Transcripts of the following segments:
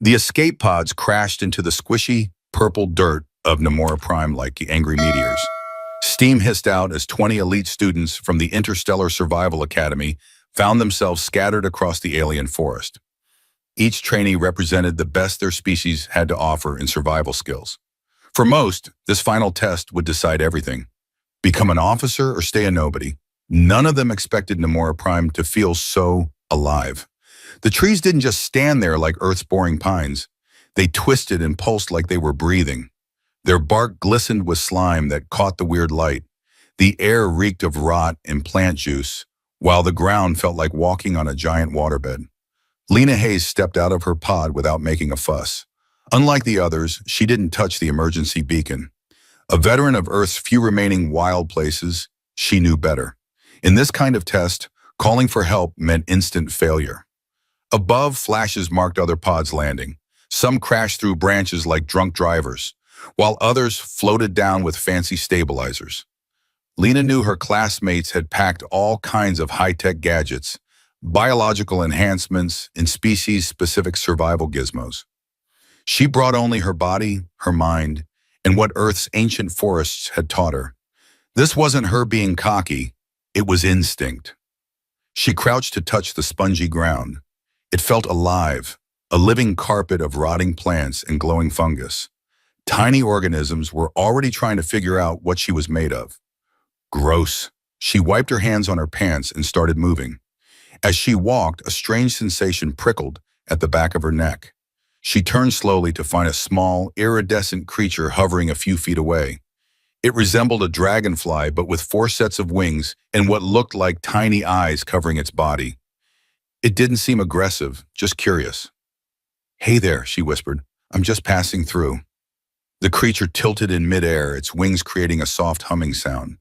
The escape pods crashed into the squishy, purple dirt of Namora Prime like angry meteors. Steam hissed out as 20 elite students from the Interstellar Survival Academy found themselves scattered across the alien forest. Each trainee represented the best their species had to offer in survival skills. For most, this final test would decide everything. Become an officer or stay a nobody. None of them expected Namora Prime to feel so alive. The trees didn't just stand there like Earth's boring pines. They twisted and pulsed like they were breathing. Their bark glistened with slime that caught the weird light. The air reeked of rot and plant juice, while the ground felt like walking on a giant waterbed. Lena Hayes stepped out of her pod without making a fuss. Unlike the others, she didn't touch the emergency beacon. A veteran of Earth's few remaining wild places, she knew better. In this kind of test, calling for help meant instant failure. Above, flashes marked other pods landing. Some crashed through branches like drunk drivers, while others floated down with fancy stabilizers. Lena knew her classmates had packed all kinds of high-tech gadgets, biological enhancements, and species-specific survival gizmos. She brought only her body, her mind, and what Earth's ancient forests had taught her. This wasn't her being cocky, it was instinct. She crouched to touch the spongy ground. It felt alive, a living carpet of rotting plants and glowing fungus. Tiny organisms were already trying to figure out what she was made of. Gross. She wiped her hands on her pants and started moving. As she walked, a strange sensation prickled at the back of her neck. She turned slowly to find a small, iridescent creature hovering a few feet away. It resembled a dragonfly, but with 4 sets of wings and what looked like tiny eyes covering its body. It didn't seem aggressive, just curious. "Hey there," she whispered. "I'm just passing through." The creature tilted in midair, its wings creating a soft humming sound.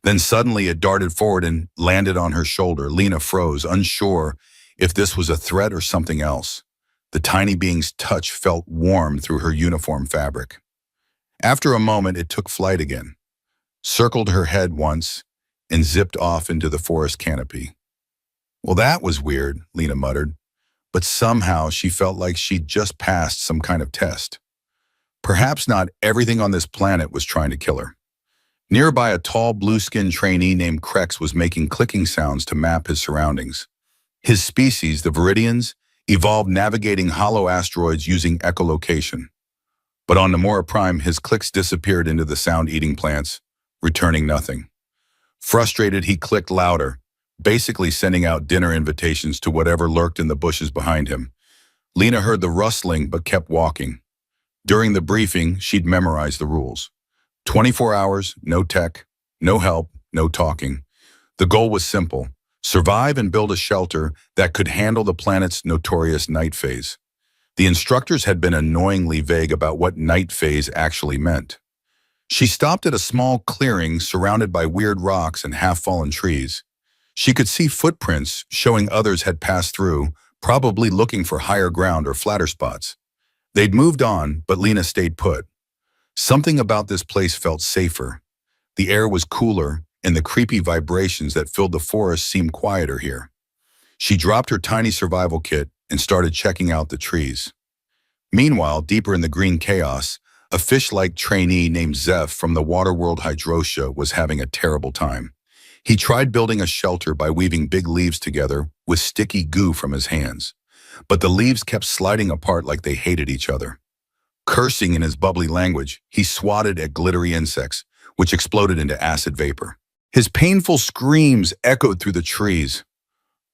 Then suddenly it darted forward and landed on her shoulder. Lena froze, unsure if this was a threat or something else. The tiny being's touch felt warm through her uniform fabric. After a moment, it took flight again, circled her head once, and zipped off into the forest canopy. "Well, that was weird," Lena muttered, but somehow she felt like she'd just passed some kind of test. Perhaps not everything on this planet was trying to kill her. Nearby, a tall, blue-skinned trainee named Krex was making clicking sounds to map his surroundings. His species, the Viridians, evolved navigating hollow asteroids using echolocation. But on Namora Prime, his clicks disappeared into the sound-eating plants, returning nothing. Frustrated, he clicked louder, basically sending out dinner invitations to whatever lurked in the bushes behind him. Lena heard the rustling but kept walking. During the briefing, she'd memorized the rules. 24 hours, no tech, no help, no talking. The goal was simple: survive and build a shelter that could handle the planet's notorious night phase. The instructors had been annoyingly vague about what night phase actually meant. She stopped at a small clearing surrounded by weird rocks and half-fallen trees. She could see footprints showing others had passed through, probably looking for higher ground or flatter spots. They'd moved on, but Lena stayed put. Something about this place felt safer. The air was cooler, and the creepy vibrations that filled the forest seemed quieter here. She dropped her tiny survival kit and started checking out the trees. Meanwhile, deeper in the green chaos, a fish-like trainee named Zeph from the Waterworld Hydrosia was having a terrible time. He tried building a shelter by weaving big leaves together with sticky goo from his hands, but the leaves kept sliding apart like they hated each other. Cursing in his bubbly language, he swatted at glittery insects, which exploded into acid vapor. His painful screams echoed through the trees.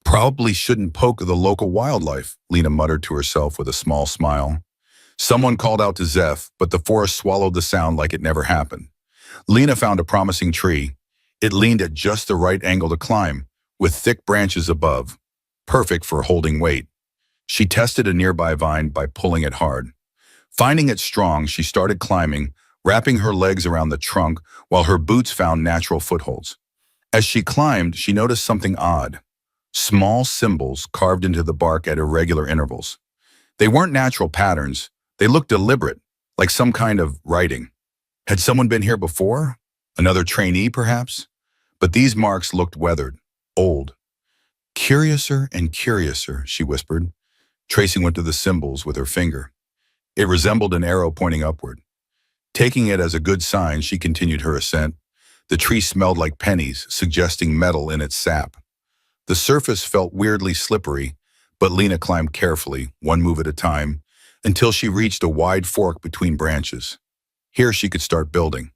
"Probably shouldn't poke the local wildlife," Lena muttered to herself with a small smile. Someone called out to Zeph, but the forest swallowed the sound like it never happened. Lena found a promising tree. It leaned at just the right angle to climb, with thick branches above, perfect for holding weight. She tested a nearby vine by pulling it hard. Finding it strong, she started climbing, wrapping her legs around the trunk while her boots found natural footholds. As she climbed, she noticed something odd. Small symbols carved into the bark at irregular intervals. They weren't natural patterns. They looked deliberate, like some kind of writing. Had someone been here before? Another trainee, perhaps? But these marks looked weathered, old. "Curiouser and curiouser," she whispered. tracing one of the symbols with her finger. It resembled an arrow pointing upward. Taking it as a good sign, she continued her ascent. The tree smelled like pennies, suggesting metal in its sap. The surface felt weirdly slippery, but Lena climbed carefully, one move at a time, until she reached a wide fork between branches. Here she could start building.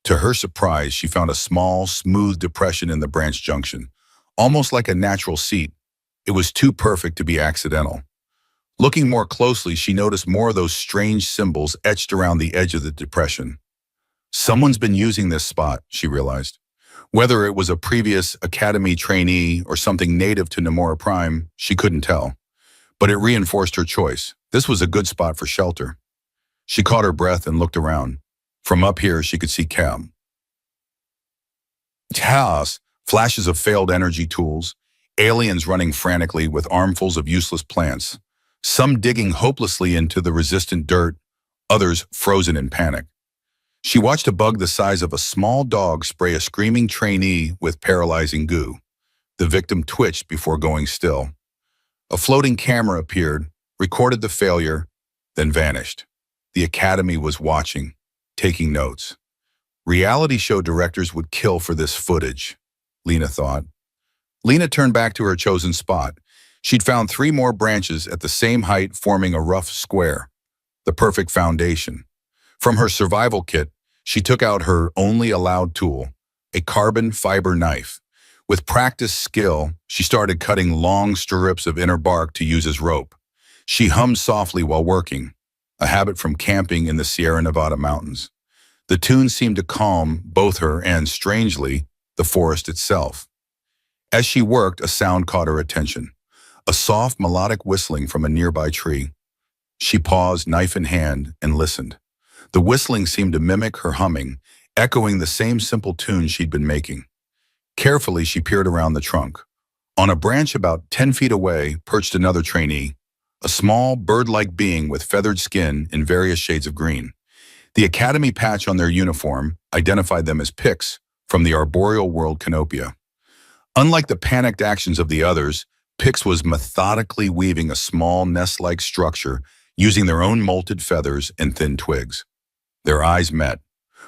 To her surprise, she found a small, smooth depression in the branch junction, almost like a natural seat. It was too perfect to be accidental. Looking more closely, she noticed more of those strange symbols etched around the edge of the depression. Someone's been using this spot, she realized. Whether it was a previous academy trainee or something native to Namora Prime, she couldn't tell. But it reinforced her choice. This was a good spot for shelter. She caught her breath and looked around. From up here, she could see chaos, flashes of failed energy tools, aliens running frantically with armfuls of useless plants, some digging hopelessly into the resistant dirt, others frozen in panic. She watched a bug the size of a small dog spray a screaming trainee with paralyzing goo. The victim twitched before going still. A floating camera appeared, recorded the failure, then vanished. The academy was watching, taking notes. Reality show directors would kill for this footage, Lena thought. Lena turned back to her chosen spot. She'd found 3 more branches at the same height, forming a rough square, the perfect foundation. From her survival kit, she took out her only allowed tool, a carbon fiber knife. With practiced skill, she started cutting long strips of inner bark to use as rope. She hummed softly while working, a habit from camping in the Sierra Nevada mountains. The tune seemed to calm both her and, strangely, the forest itself. As she worked, a sound caught her attention. A soft, melodic whistling from a nearby tree. She paused, knife in hand, and listened. The whistling seemed to mimic her humming, echoing the same simple tune she'd been making. Carefully, she peered around the trunk. On a branch about 10 feet away perched another trainee, a small, bird-like being with feathered skin in various shades of green. The academy patch on their uniform identified them as Pix from the arboreal world Canopia. Unlike the panicked actions of the others, Pix was methodically weaving a small nest-like structure using their own molted feathers and thin twigs. Their eyes met.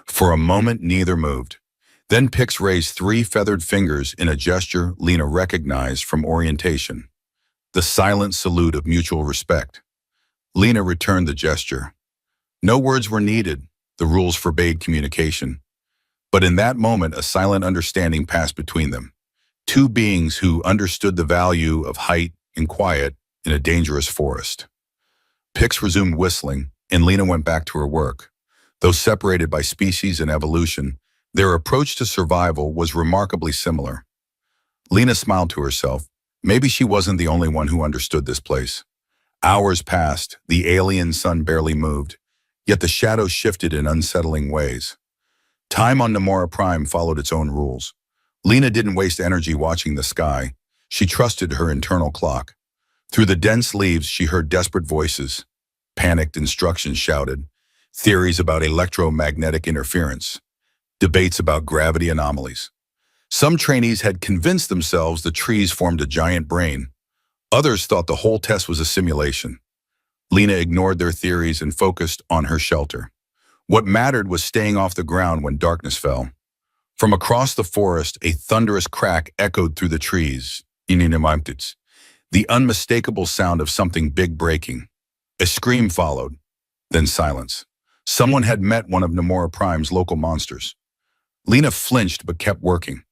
For a moment, neither moved. Then Pix raised 3 feathered fingers in a gesture Lena recognized from orientation. The silent salute of mutual respect. Lena returned the gesture. No words were needed. The rules forbade communication. But in that moment, a silent understanding passed between them. 2 beings who understood the value of height and quiet in a dangerous forest. Pix resumed whistling, and Lena went back to her work. Though separated by species and evolution, their approach to survival was remarkably similar. Lena smiled to herself. Maybe she wasn't the only one who understood this place. Hours passed, the alien sun barely moved, yet the shadows shifted in unsettling ways. Time on Namora Prime followed its own rules. Lena didn't waste energy watching the sky. She trusted her internal clock. Through the dense leaves, she heard desperate voices. Panicked instructions shouted. Theories about electromagnetic interference. Debates about gravity anomalies. Some trainees had convinced themselves the trees formed a giant brain. Others thought the whole test was a simulation. Lena ignored their theories and focused on her shelter. What mattered was staying off the ground when darkness fell. From across the forest, a thunderous crack echoed through the trees, the unmistakable sound of something big breaking. A scream followed, then silence. Someone had met one of Namora Prime's local monsters. Lena flinched but kept working.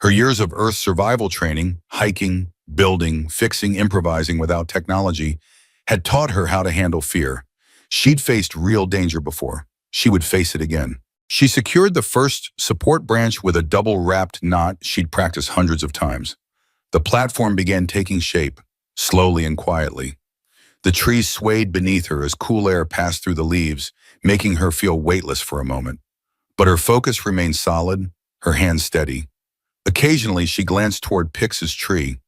Her years of Earth survival training, hiking, building, fixing, improvising without technology, had taught her how to handle fear. She'd faced real danger before. She would face it again. She secured the first support branch with a double-wrapped knot she'd practiced hundreds of times. The platform began taking shape, slowly and quietly. The trees swayed beneath her as cool air passed through the leaves, making her feel weightless for a moment. But her focus remained solid, her hands steady. Occasionally, she glanced toward Pix's tree.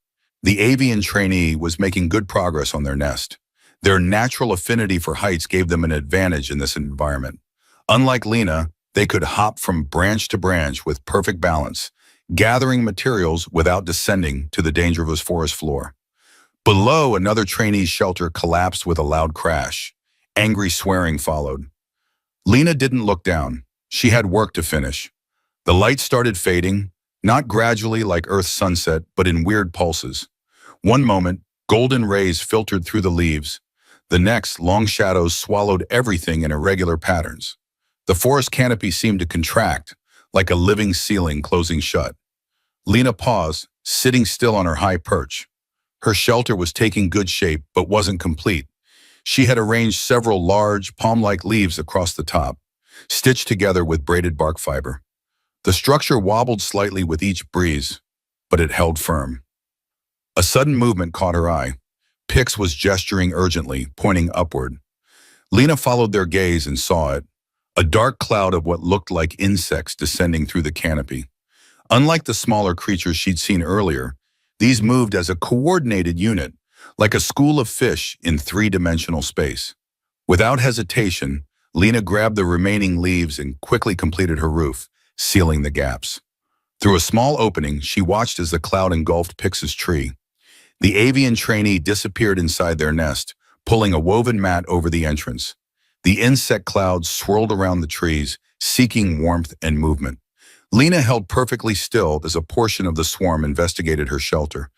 The avian trainee was making good progress on their nest. Their natural affinity for heights gave them an advantage in this environment. Unlike Lena, they could hop from branch to branch with perfect balance, gathering materials without descending to the dangerous forest floor. Below, another trainee's shelter collapsed with a loud crash. Angry swearing followed. Lena didn't look down. She had work to finish. The light started fading, not gradually like Earth's sunset, but in weird pulses. One moment, golden rays filtered through the leaves. The next, long shadows swallowed everything in irregular patterns. The forest canopy seemed to contract, like a living ceiling closing shut. Lena paused, sitting still on her high perch. Her shelter was taking good shape, but wasn't complete. She had arranged several large, palm-like leaves across the top, stitched together with braided bark fiber. The structure wobbled slightly with each breeze, but it held firm. A sudden movement caught her eye. Pix was gesturing urgently, pointing upward. Lena followed their gaze and saw it, a dark cloud of what looked like insects descending through the canopy. Unlike the smaller creatures she'd seen earlier, these moved as a coordinated unit, like a school of fish in three-dimensional space. Without hesitation, Lena grabbed the remaining leaves and quickly completed her roof, sealing the gaps. Through a small opening, she watched as the cloud engulfed Pix's tree. The avian trainee disappeared inside their nest, pulling a woven mat over the entrance. The insect clouds swirled around the trees, seeking warmth and movement. Lena held perfectly still as a portion of the swarm investigated her shelter.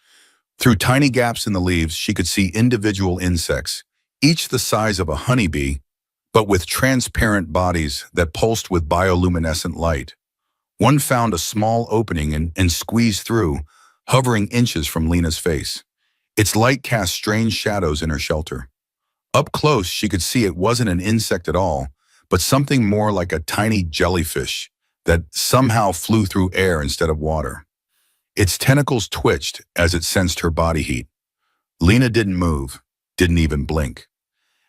Through tiny gaps in the leaves, she could see individual insects, each the size of a honeybee, but with transparent bodies that pulsed with bioluminescent light. One found a small opening and squeezed through, hovering inches from Lena's face. Its light cast strange shadows in her shelter. Up close, she could see it wasn't an insect at all, but something more like a tiny jellyfish that somehow flew through air instead of water. Its tentacles twitched as it sensed her body heat. Lena didn't move, didn't even blink.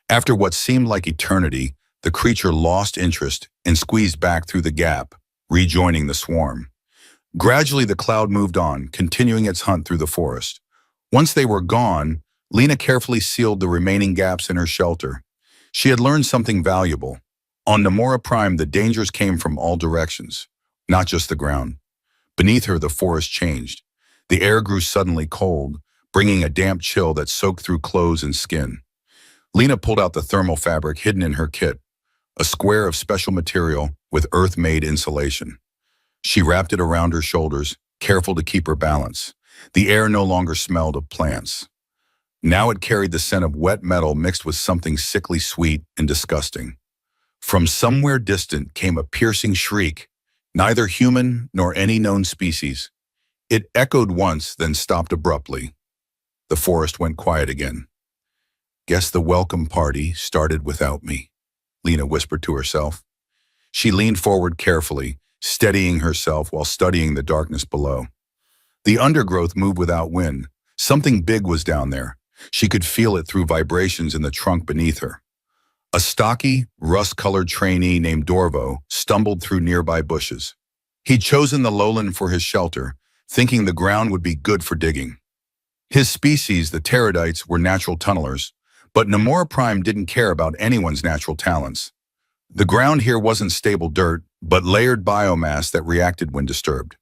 After what seemed like eternity, the creature lost interest and squeezed back through the gap, rejoining the swarm. Gradually, the cloud moved on, continuing its hunt through the forest. Once they were gone, Lena carefully sealed the remaining gaps in her shelter. She had learned something valuable. On Namora Prime, the dangers came from all directions, not just the ground. Beneath her, the forest changed. The air grew suddenly cold, bringing a damp chill that soaked through clothes and skin. Lena pulled out the thermal fabric hidden in her kit, a square of special material with earth-made insulation. She wrapped it around her shoulders, careful to keep her balance. The air no longer smelled of plants. Now it carried the scent of wet metal mixed with something sickly sweet and disgusting. From somewhere distant came a piercing shriek, neither human nor any known species. It echoed once, then stopped abruptly. The forest went quiet again. "Guess the welcome party started without me," Lena whispered to herself. She leaned forward carefully, steadying herself while studying the darkness below. The undergrowth moved without wind. Something big was down there. She could feel it through vibrations in the trunk beneath her. A stocky, rust-colored trainee named Dorvo stumbled through nearby bushes. He'd chosen the lowland for his shelter, thinking the ground would be good for digging. His species, the pteridites, were natural tunnelers, but Namora Prime didn't care about anyone's natural talents. The ground here wasn't stable dirt, but layered biomass that reacted when disturbed.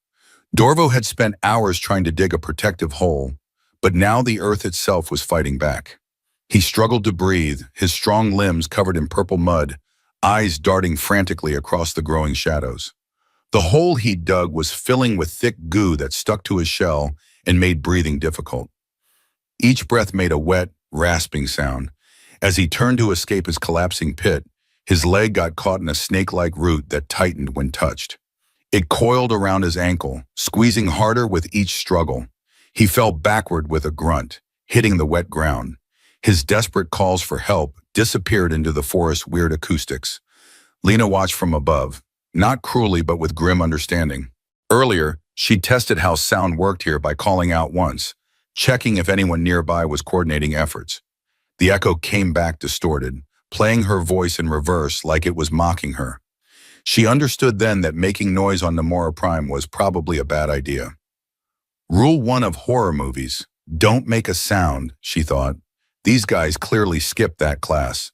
Dorvo had spent hours trying to dig a protective hole, but now the earth itself was fighting back. He struggled to breathe, his strong limbs covered in purple mud, eyes darting frantically across the growing shadows. The hole he'd dug was filling with thick goo that stuck to his shell and made breathing difficult. Each breath made a wet, rasping sound. As he turned to escape his collapsing pit, his leg got caught in a snake-like root that tightened when touched. It coiled around his ankle, squeezing harder with each struggle. He fell backward with a grunt, hitting the wet ground. His desperate calls for help disappeared into the forest's weird acoustics. Lena watched from above, not cruelly but with grim understanding. Earlier, she'd tested how sound worked here by calling out once, checking if anyone nearby was coordinating efforts. The echo came back distorted, playing her voice in reverse like it was mocking her. She understood then that making noise on Namora Prime was probably a bad idea. Rule 1 of horror movies: don't make a sound, she thought. These guys clearly skipped that class.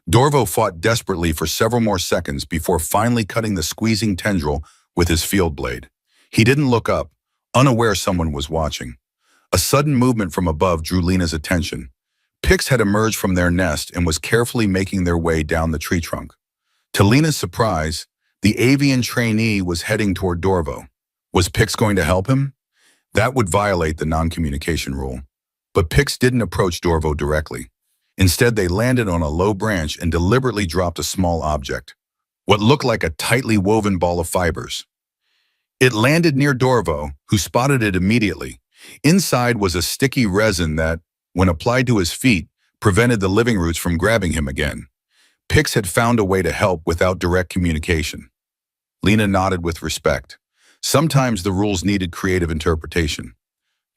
Dorvo fought desperately for several more seconds before finally cutting the squeezing tendril with his field blade. He didn't look up, unaware someone was watching. A sudden movement from above drew Lena's attention. Pigs had emerged from their nest and was carefully making their way down the tree trunk. To Lena's surprise, the avian trainee was heading toward Dorvo. Was Pix going to help him? That would violate the non-communication rule. But Pix didn't approach Dorvo directly. Instead, they landed on a low branch and deliberately dropped a small object, what looked like a tightly woven ball of fibers. It landed near Dorvo, who spotted it immediately. Inside was a sticky resin that, when applied to his feet, prevented the living roots from grabbing him again. Pix had found a way to help without direct communication. Lena nodded with respect. Sometimes the rules needed creative interpretation.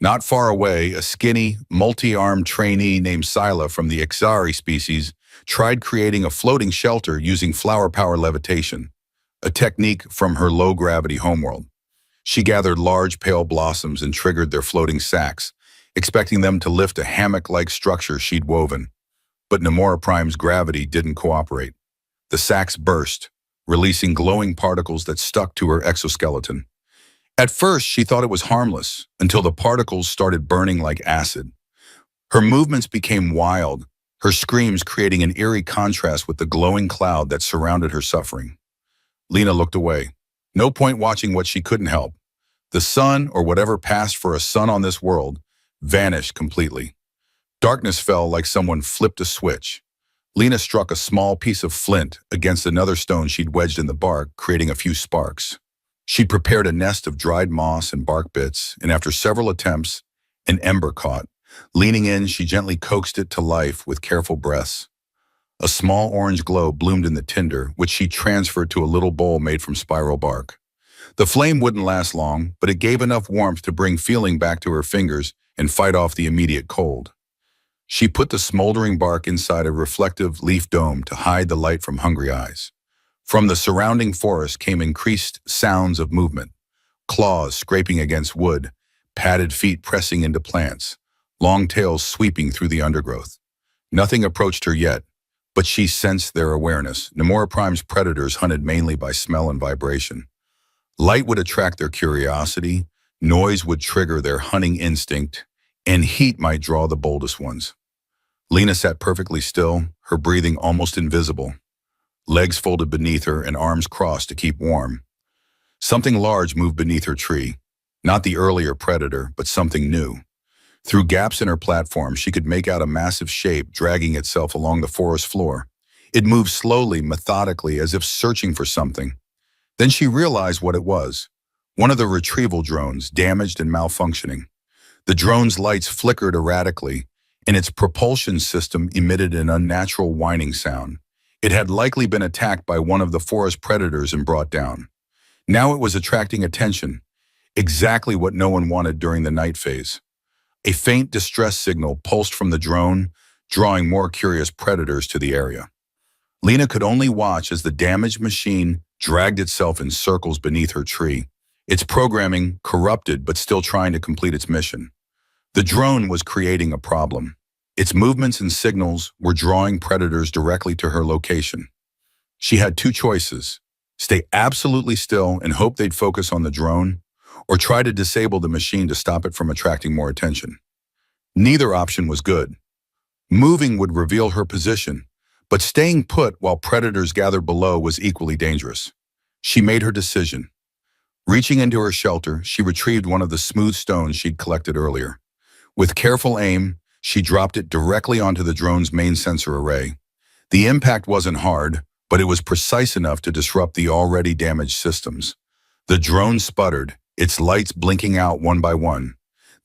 Not far away, a skinny, multi-armed trainee named Scylla from the Ixari species tried creating a floating shelter using flower power levitation, a technique from her low-gravity homeworld. She gathered large pale blossoms and triggered their floating sacs, expecting them to lift a hammock-like structure she'd woven. But Namora Prime's gravity didn't cooperate. The sacs burst, releasing glowing particles that stuck to her exoskeleton. At first, she thought it was harmless, until the particles started burning like acid. Her movements became wild, her screams creating an eerie contrast with the glowing cloud that surrounded her suffering. Lena looked away. No point watching what she couldn't help. The sun, or whatever passed for a sun on this world, vanished completely. Darkness fell like someone flipped a switch. Lena struck a small piece of flint against another stone she'd wedged in the bark, creating a few sparks. She'd prepared a nest of dried moss and bark bits, and after several attempts, an ember caught. Leaning in, she gently coaxed it to life with careful breaths. A small orange glow bloomed in the tinder, which she transferred to a little bowl made from spiral bark. The flame wouldn't last long, but it gave enough warmth to bring feeling back to her fingers and fight off the immediate cold. She put the smoldering bark inside a reflective leaf dome to hide the light from hungry eyes. From the surrounding forest came increased sounds of movement, claws scraping against wood, padded feet pressing into plants, long tails sweeping through the undergrowth. Nothing approached her yet, but she sensed their awareness. Namora Prime's predators hunted mainly by smell and vibration. Light would attract their curiosity, noise would trigger their hunting instinct, and heat might draw the boldest ones. Lena sat perfectly still, her breathing almost invisible. Legs folded beneath her and arms crossed to keep warm. Something large moved beneath her tree. Not the earlier predator, but something new. Through gaps in her platform, she could make out a massive shape dragging itself along the forest floor. It moved slowly, methodically, as if searching for something. Then she realized what it was. One of the retrieval drones, damaged and malfunctioning. The drone's lights flickered erratically, and its propulsion system emitted an unnatural whining sound. It had likely been attacked by one of the forest predators and brought down. Now it was attracting attention, exactly what no one wanted during the night phase. A faint distress signal pulsed from the drone, drawing more curious predators to the area. Lena could only watch as the damaged machine dragged itself in circles beneath her tree, its programming corrupted but still trying to complete its mission. The drone was creating a problem. Its movements and signals were drawing predators directly to her location. She had two choices: stay absolutely still and hope they'd focus on the drone, or try to disable the machine to stop it from attracting more attention. Neither option was good. Moving would reveal her position, but staying put while predators gathered below was equally dangerous. She made her decision. Reaching into her shelter, she retrieved one of the smooth stones she'd collected earlier. With careful aim, she dropped it directly onto the drone's main sensor array. The impact wasn't hard, but it was precise enough to disrupt the already damaged systems. The drone sputtered, its lights blinking out one by one.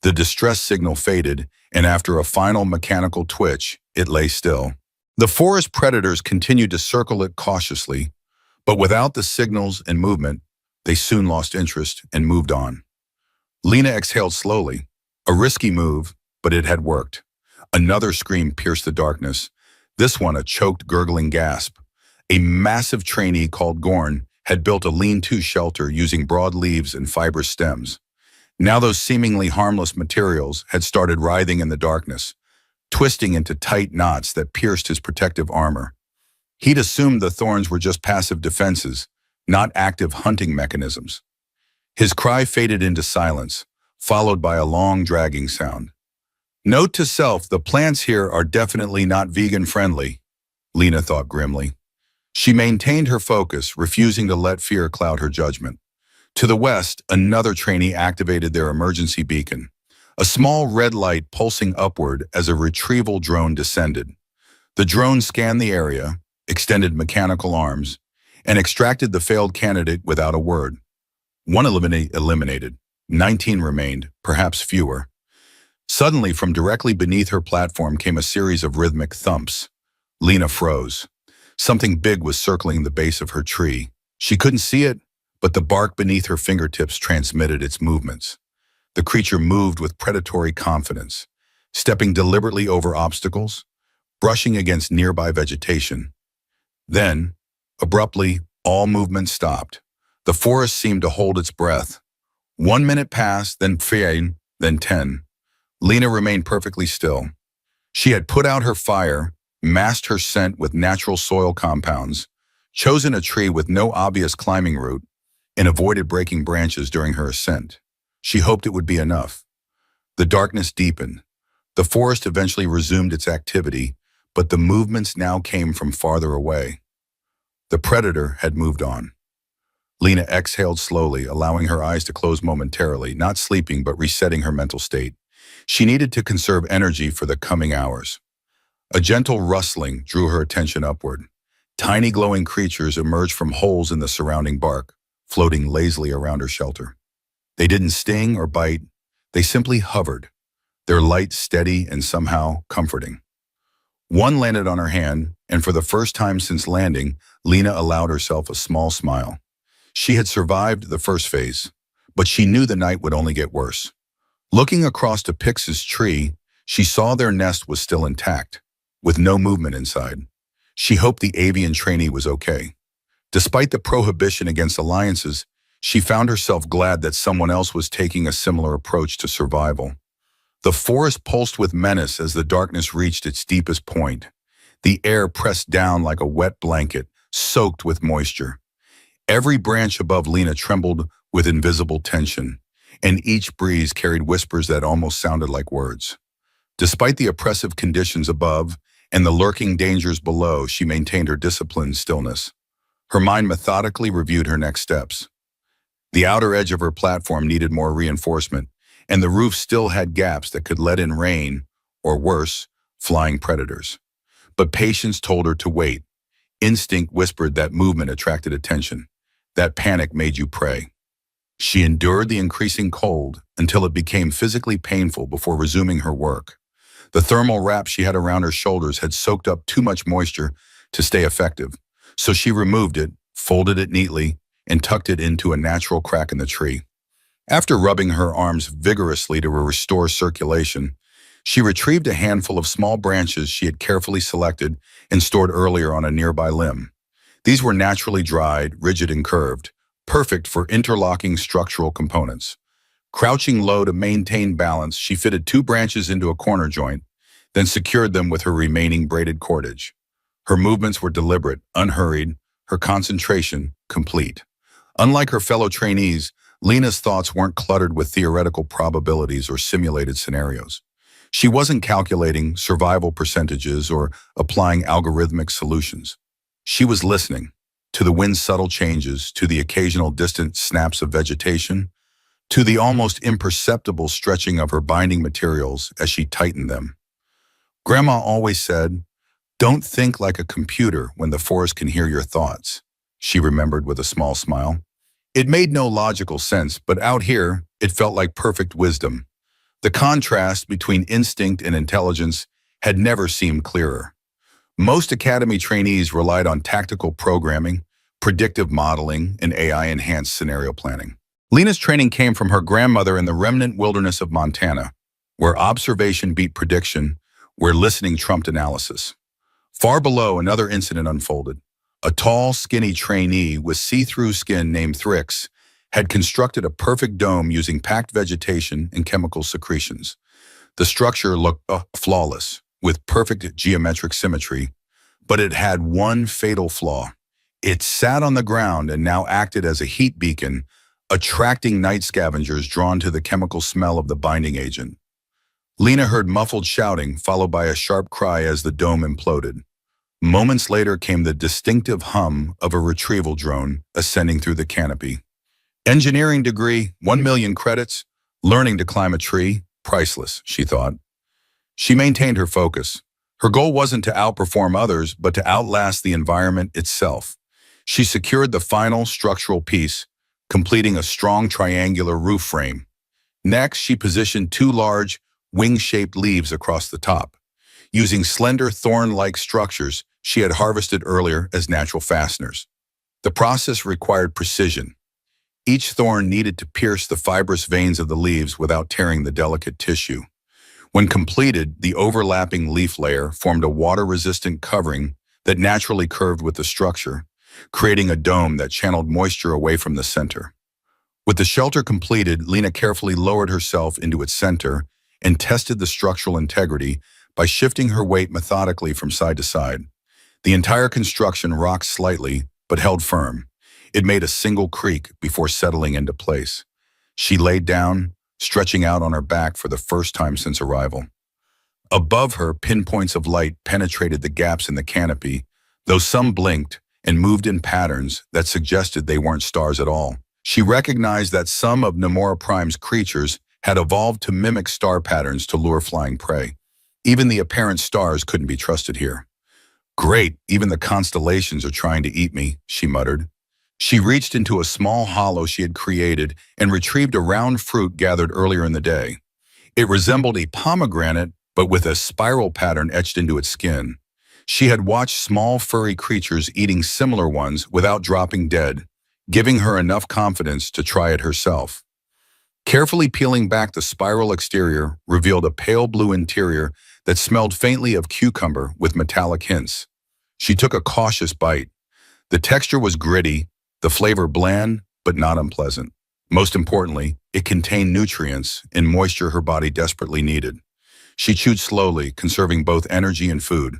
The distress signal faded, and after a final mechanical twitch, it lay still. The forest predators continued to circle it cautiously, but without the signals and movement, they soon lost interest and moved on. Lena exhaled slowly. A risky move, but it had worked. Another scream pierced the darkness, this one a choked, gurgling gasp. A massive trainee called Gorn had built a lean-to shelter using broad leaves and fibrous stems. Now those seemingly harmless materials had started writhing in the darkness, twisting into tight knots that pierced his protective armor. He'd assumed the thorns were just passive defenses, not active hunting mechanisms. His cry faded into silence, followed by a long dragging sound. Note to self, the plants here are definitely not vegan-friendly, Lena thought grimly. She maintained her focus, refusing to let fear cloud her judgment. To the west, another trainee activated their emergency beacon, a small red light pulsing upward as a retrieval drone descended. The drone scanned the area, extended mechanical arms, and extracted the failed candidate without a word. One eliminated. 19 remained, perhaps fewer. Suddenly, from directly beneath her platform came a series of rhythmic thumps. Lena froze. Something big was circling the base of her tree. She couldn't see it, but the bark beneath her fingertips transmitted its movements. The creature moved with predatory confidence, stepping deliberately over obstacles, brushing against nearby vegetation. Then, abruptly, all movement stopped. The forest seemed to hold its breath. 1 minute passed, then 5, then 10. Lena remained perfectly still. She had put out her fire, masked her scent with natural soil compounds, chosen a tree with no obvious climbing route, and avoided breaking branches during her ascent. She hoped it would be enough. The darkness deepened. The forest eventually resumed its activity, but the movements now came from farther away. The predator had moved on. Lena exhaled slowly, allowing her eyes to close momentarily, not sleeping but resetting her mental state. She needed to conserve energy for the coming hours. A gentle rustling drew her attention upward. Tiny glowing creatures emerged from holes in the surrounding bark, floating lazily around her shelter. They didn't sting or bite, they simply hovered, their light steady and somehow comforting. One landed on her hand, and for the first time since landing, Lena allowed herself a small smile. She had survived the first phase, but she knew the night would only get worse. Looking across to Pix's tree, she saw their nest was still intact, with no movement inside. She hoped the avian trainee was okay. Despite the prohibition against alliances, she found herself glad that someone else was taking a similar approach to survival. The forest pulsed with menace as the darkness reached its deepest point. The air pressed down like a wet blanket, soaked with moisture. Every branch above Lena trembled with invisible tension, and each breeze carried whispers that almost sounded like words. Despite the oppressive conditions above and the lurking dangers below, she maintained her disciplined stillness. Her mind methodically reviewed her next steps. The outer edge of her platform needed more reinforcement, and the roof still had gaps that could let in rain, or worse, flying predators. But patience told her to wait. Instinct whispered that movement attracted attention. That panic made you prey. She endured the increasing cold until it became physically painful before resuming her work. The thermal wrap she had around her shoulders had soaked up too much moisture to stay effective, so she removed it, folded it neatly, and tucked it into a natural crack in the tree. After rubbing her arms vigorously to restore circulation, she retrieved a handful of small branches she had carefully selected and stored earlier on a nearby limb. These were naturally dried, rigid and curved, perfect for interlocking structural components. Crouching low to maintain balance, she fitted 2 branches into a corner joint, then secured them with her remaining braided cordage. Her movements were deliberate, unhurried, her concentration complete. Unlike her fellow trainees, Lena's thoughts weren't cluttered with theoretical probabilities or simulated scenarios. She wasn't calculating survival percentages or applying algorithmic solutions. She was listening to the wind's subtle changes, to the occasional distant snaps of vegetation, to the almost imperceptible stretching of her binding materials as she tightened them. Grandma always said, "Don't think like a computer when the forest can hear your thoughts," she remembered with a small smile. It made no logical sense, but out here, it felt like perfect wisdom. The contrast between instinct and intelligence had never seemed clearer. Most academy trainees relied on tactical programming, predictive modeling, and AI-enhanced scenario planning. Lena's training came from her grandmother in the remnant wilderness of Montana, where observation beat prediction, where listening trumped analysis. Far below, another incident unfolded. A tall, skinny trainee with see-through skin named Thrix had constructed a perfect dome using packed vegetation and chemical secretions. The structure looked flawless, with perfect geometric symmetry, but it had one fatal flaw. It sat on the ground and now acted as a heat beacon, attracting night scavengers drawn to the chemical smell of the binding agent. Lena heard muffled shouting, followed by a sharp cry as the dome imploded. Moments later came the distinctive hum of a retrieval drone ascending through the canopy. Engineering degree, 1 million credits. Learning to climb a tree, priceless, she thought. She maintained her focus. Her goal wasn't to outperform others, but to outlast the environment itself. She secured the final structural piece, completing a strong triangular roof frame. Next, she positioned 2 large, wing-shaped leaves across the top. Using slender, thorn-like structures she had harvested earlier as natural fasteners. The process required precision. Each thorn needed to pierce the fibrous veins of the leaves without tearing the delicate tissue. When completed, the overlapping leaf layer formed a water-resistant covering that naturally curved with the structure, creating a dome that channeled moisture away from the center. With the shelter completed, Lena carefully lowered herself into its center and tested the structural integrity by shifting her weight methodically from side to side. The entire construction rocked slightly, but held firm. It made a single creak before settling into place. She laid down, stretching out on her back for the first time since arrival. Above her, pinpoints of light penetrated the gaps in the canopy, though some blinked and moved in patterns that suggested they weren't stars at all. She recognized that some of Namora Prime's creatures had evolved to mimic star patterns to lure flying prey. Even the apparent stars couldn't be trusted here. "Great, even the constellations are trying to eat me," she muttered. She reached into a small hollow she had created and retrieved a round fruit gathered earlier in the day. It resembled a pomegranate, but with a spiral pattern etched into its skin. She had watched small furry creatures eating similar ones without dropping dead, giving her enough confidence to try it herself. Carefully peeling back the spiral exterior revealed a pale blue interior that smelled faintly of cucumber with metallic hints. She took a cautious bite. The texture was gritty, the flavor bland, but not unpleasant. Most importantly, it contained nutrients and moisture her body desperately needed. She chewed slowly, conserving both energy and food.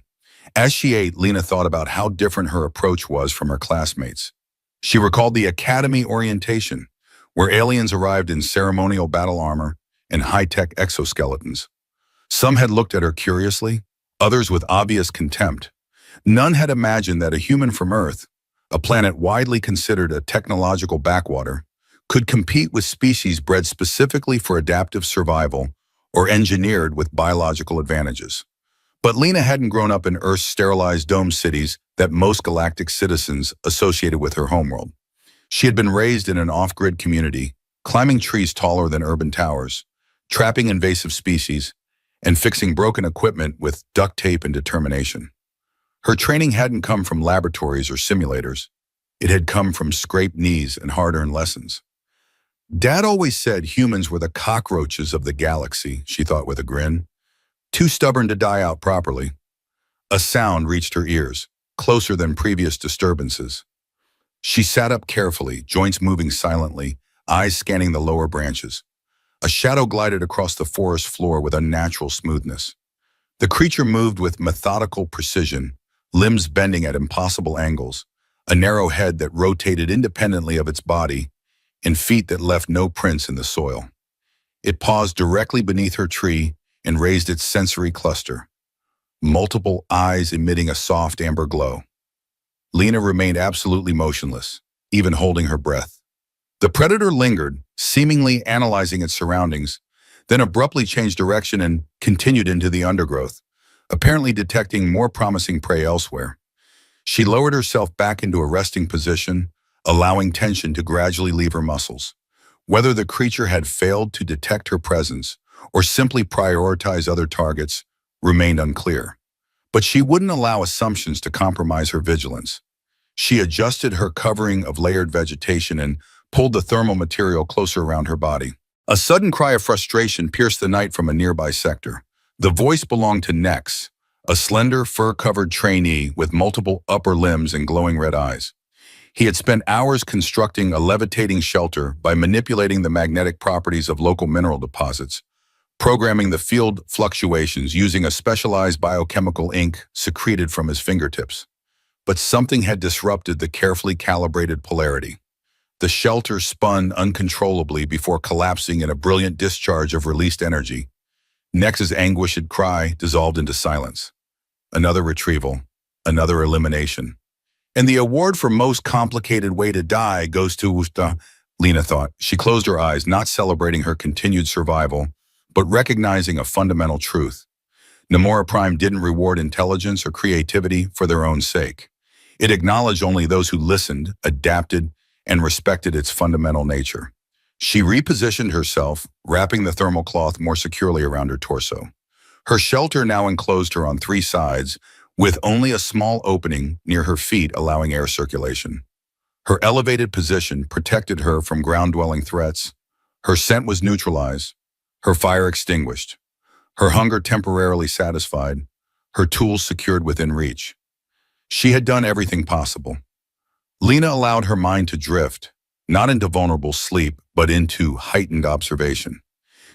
As she ate, Lena thought about how different her approach was from her classmates. She recalled the academy orientation, where aliens arrived in ceremonial battle armor and high-tech exoskeletons. Some had looked at her curiously, others with obvious contempt. None had imagined that a human from Earth, a planet widely considered a technological backwater, could compete with species bred specifically for adaptive survival or engineered with biological advantages. But Lena hadn't grown up in Earth's sterilized dome cities that most galactic citizens associated with her homeworld. She had been raised in an off-grid community, climbing trees taller than urban towers, trapping invasive species, and fixing broken equipment with duct tape and determination. Her training hadn't come from laboratories or simulators. It had come from scraped knees and hard-earned lessons. Dad always said humans were the cockroaches of the galaxy, she thought with a grin. Too stubborn to die out properly. A sound reached her ears, closer than previous disturbances. She sat up carefully, joints moving silently, eyes scanning the lower branches. A shadow glided across the forest floor with unnatural smoothness. The creature moved with methodical precision, limbs bending at impossible angles, a narrow head that rotated independently of its body, and feet that left no prints in the soil. It paused directly beneath her tree and raised its sensory cluster, multiple eyes emitting a soft amber glow. Lena remained absolutely motionless, even holding her breath. The predator lingered, seemingly analyzing its surroundings, then abruptly changed direction and continued into the undergrowth, apparently detecting more promising prey elsewhere. She lowered herself back into a resting position, allowing tension to gradually leave her muscles. Whether the creature had failed to detect her presence or simply prioritize other targets remained unclear. But she wouldn't allow assumptions to compromise her vigilance. She adjusted her covering of layered vegetation and pulled the thermal material closer around her body. A sudden cry of frustration pierced the night from a nearby sector. The voice belonged to Nex, a slender, fur-covered trainee with multiple upper limbs and glowing red eyes. He had spent hours constructing a levitating shelter by manipulating the magnetic properties of local mineral deposits, programming the field fluctuations using a specialized biochemical ink secreted from his fingertips. But something had disrupted the carefully calibrated polarity. The shelter spun uncontrollably before collapsing in a brilliant discharge of released energy. Nex's anguished cry dissolved into silence. Another retrieval, another elimination. And the award for most complicated way to die goes to Usta, Lena thought. She closed her eyes, not celebrating her continued survival, but recognizing a fundamental truth. Namora Prime didn't reward intelligence or creativity for their own sake. It acknowledged only those who listened, adapted, and respected its fundamental nature. She repositioned herself, wrapping the thermal cloth more securely around her torso. Her shelter now enclosed her on three sides, with only a small opening near her feet allowing air circulation. Her elevated position protected her from ground-dwelling threats. Her scent was neutralized, her fire extinguished, her hunger temporarily satisfied, her tools secured within reach. She had done everything possible. Lena allowed her mind to drift, not into vulnerable sleep, but into heightened observation.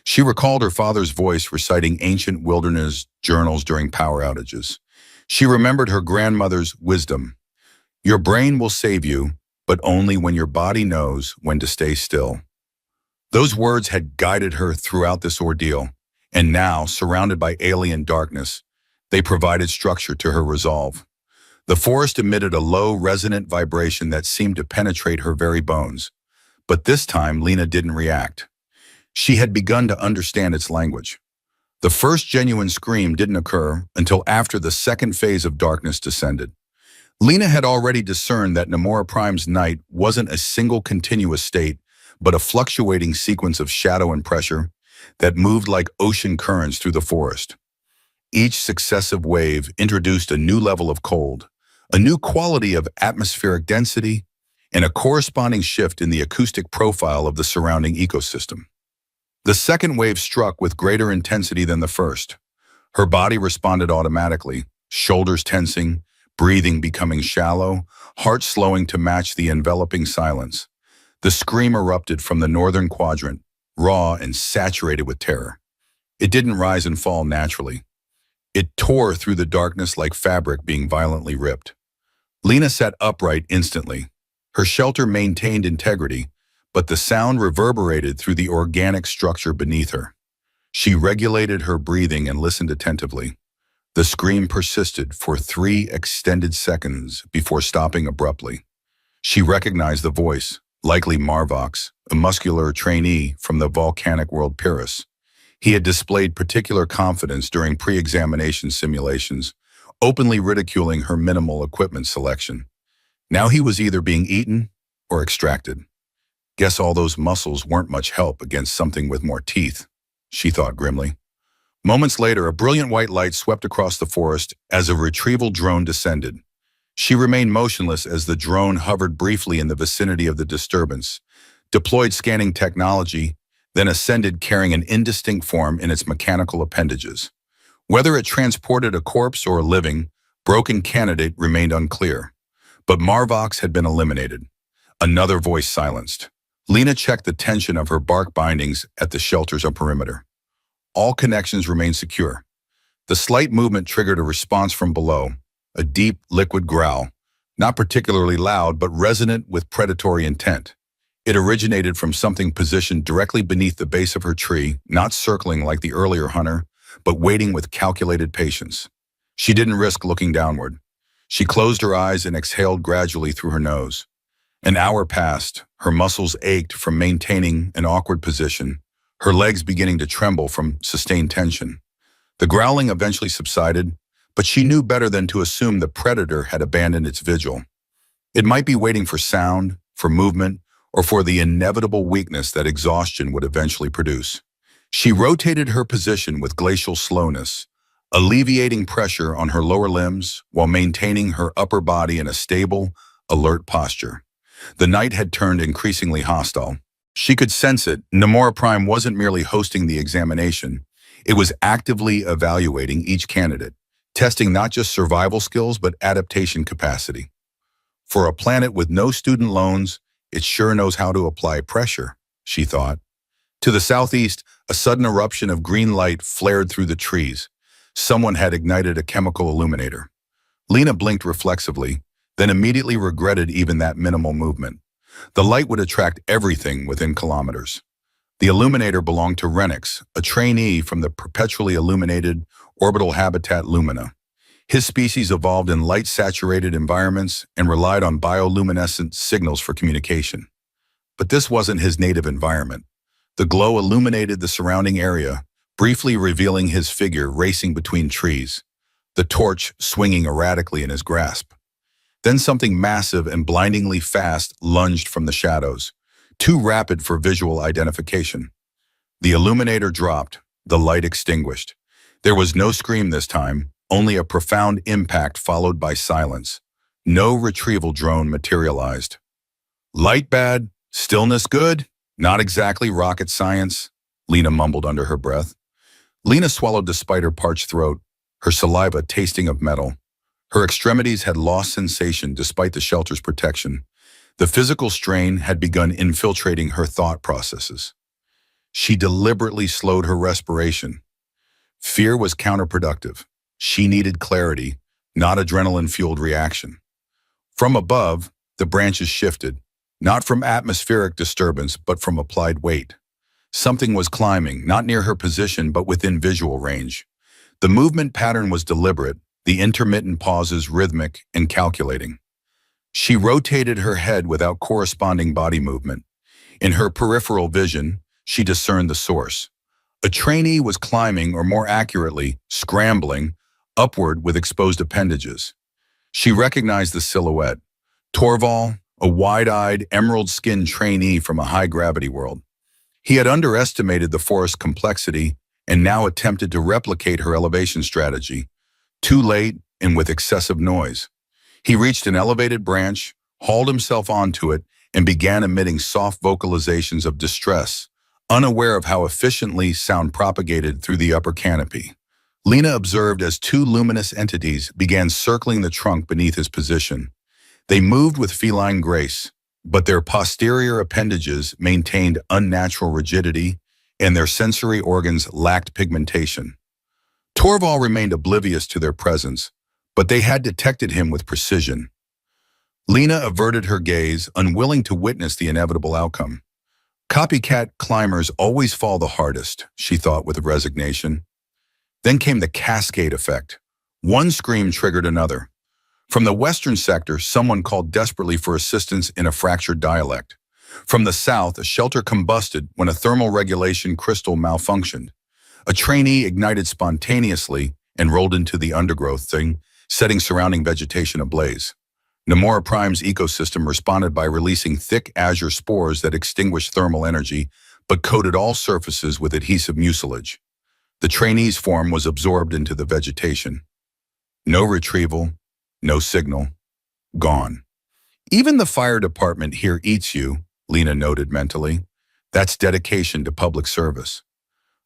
She recalled her father's voice reciting ancient wilderness journals during power outages. She remembered her grandmother's wisdom. Your brain will save you, but only when your body knows when to stay still. Those words had guided her throughout this ordeal, and now, surrounded by alien darkness, they provided structure to her resolve. The forest emitted a low, resonant vibration that seemed to penetrate her very bones. But this time, Lena didn't react. She had begun to understand its language. The first genuine scream didn't occur until after the second phase of darkness descended. Lena had already discerned that Namora Prime's night wasn't a single continuous state, but a fluctuating sequence of shadow and pressure that moved like ocean currents through the forest. Each successive wave introduced a new level of cold, a new quality of atmospheric density, and a corresponding shift in the acoustic profile of the surrounding ecosystem. The second wave struck with greater intensity than the first. Her body responded automatically, shoulders tensing, breathing becoming shallow, heart slowing to match the enveloping silence. The scream erupted from the northern quadrant, raw and saturated with terror. It didn't rise and fall naturally. It tore through the darkness like fabric being violently ripped. Lena sat upright instantly. Her shelter maintained integrity, but the sound reverberated through the organic structure beneath her. She regulated her breathing and listened attentively. The scream persisted for 3 extended seconds before stopping abruptly. She recognized the voice, likely Marvox, a muscular trainee from the volcanic world Pyrrhus. He had displayed particular confidence during pre-examination simulations, openly ridiculing her minimal equipment selection. Now he was either being eaten or extracted. Guess all those muscles weren't much help against something with more teeth, she thought grimly. Moments later, a brilliant white light swept across the forest as a retrieval drone descended. She remained motionless as the drone hovered briefly in the vicinity of the disturbance, deployed scanning technology, then ascended carrying an indistinct form in its mechanical appendages. Whether it transported a corpse or a living, broken candidate remained unclear. But Marvox had been eliminated. Another voice silenced. Lena checked the tension of her bark bindings at the shelter's perimeter. All connections remained secure. The slight movement triggered a response from below, a deep, liquid growl, not particularly loud but resonant with predatory intent. It originated from something positioned directly beneath the base of her tree, not circling like the earlier hunter, but waiting with calculated patience. She didn't risk looking downward. She closed her eyes and exhaled gradually through her nose. An hour passed, her muscles ached from maintaining an awkward position, her legs beginning to tremble from sustained tension. The growling eventually subsided, but she knew better than to assume the predator had abandoned its vigil. It might be waiting for sound, for movement, or for the inevitable weakness that exhaustion would eventually produce. She rotated her position with glacial slowness, alleviating pressure on her lower limbs while maintaining her upper body in a stable, alert posture. The night had turned increasingly hostile. She could sense it. Namora Prime wasn't merely hosting the examination. It was actively evaluating each candidate, testing not just survival skills but adaptation capacity. For a planet with no student loans, it sure knows how to apply pressure, she thought. To the southeast, a sudden eruption of green light flared through the trees. Someone had ignited a chemical illuminator. Lena blinked reflexively, then immediately regretted even that minimal movement. The light would attract everything within kilometers. The illuminator belonged to Renix, a trainee from the perpetually illuminated orbital habitat Lumina. His species evolved in light-saturated environments and relied on bioluminescent signals for communication. But this wasn't his native environment. The glow illuminated the surrounding area, briefly revealing his figure racing between trees, the torch swinging erratically in his grasp. Then something massive and blindingly fast lunged from the shadows, too rapid for visual identification. The illuminator dropped, the light extinguished. There was no scream this time, only a profound impact followed by silence. No retrieval drone materialized. Light bad, stillness good? Not exactly rocket science, Lena mumbled under her breath. Lena swallowed despite her parched throat, her saliva tasting of metal. Her extremities had lost sensation despite the shelter's protection. The physical strain had begun infiltrating her thought processes. She deliberately slowed her respiration. Fear was counterproductive. She needed clarity, not adrenaline-fueled reaction. From above, the branches shifted, not from atmospheric disturbance, but from applied weight. Something was climbing, not near her position, but within visual range. The movement pattern was deliberate, the intermittent pauses rhythmic and calculating. She rotated her head without corresponding body movement. In her peripheral vision, she discerned the source. A trainee was climbing, or more accurately, scrambling, upward with exposed appendages. She recognized the silhouette. Torval, a wide-eyed, emerald-skinned trainee from a high-gravity world. He had underestimated the forest's complexity and now attempted to replicate her elevation strategy. Too late and with excessive noise. He reached an elevated branch, hauled himself onto it, and began emitting soft vocalizations of distress, unaware of how efficiently sound propagated through the upper canopy. Lena observed as two luminous entities began circling the trunk beneath his position. They moved with feline grace, but their posterior appendages maintained unnatural rigidity, and their sensory organs lacked pigmentation. Torval remained oblivious to their presence, but they had detected him with precision. Lena averted her gaze, unwilling to witness the inevitable outcome. Copycat climbers always fall the hardest, she thought with resignation. Then came the cascade effect. One scream triggered another. From the western sector, someone called desperately for assistance in a fractured dialect. From the south, a shelter combusted when a thermal regulation crystal malfunctioned. A trainee ignited spontaneously and rolled into the undergrowth thing, setting surrounding vegetation ablaze. Namora Prime's ecosystem responded by releasing thick azure spores that extinguished thermal energy, but coated all surfaces with adhesive mucilage. The trainee's form was absorbed into the vegetation. No retrieval, no signal, gone. Even the fire department here eats you, Lena noted mentally. That's dedication to public service.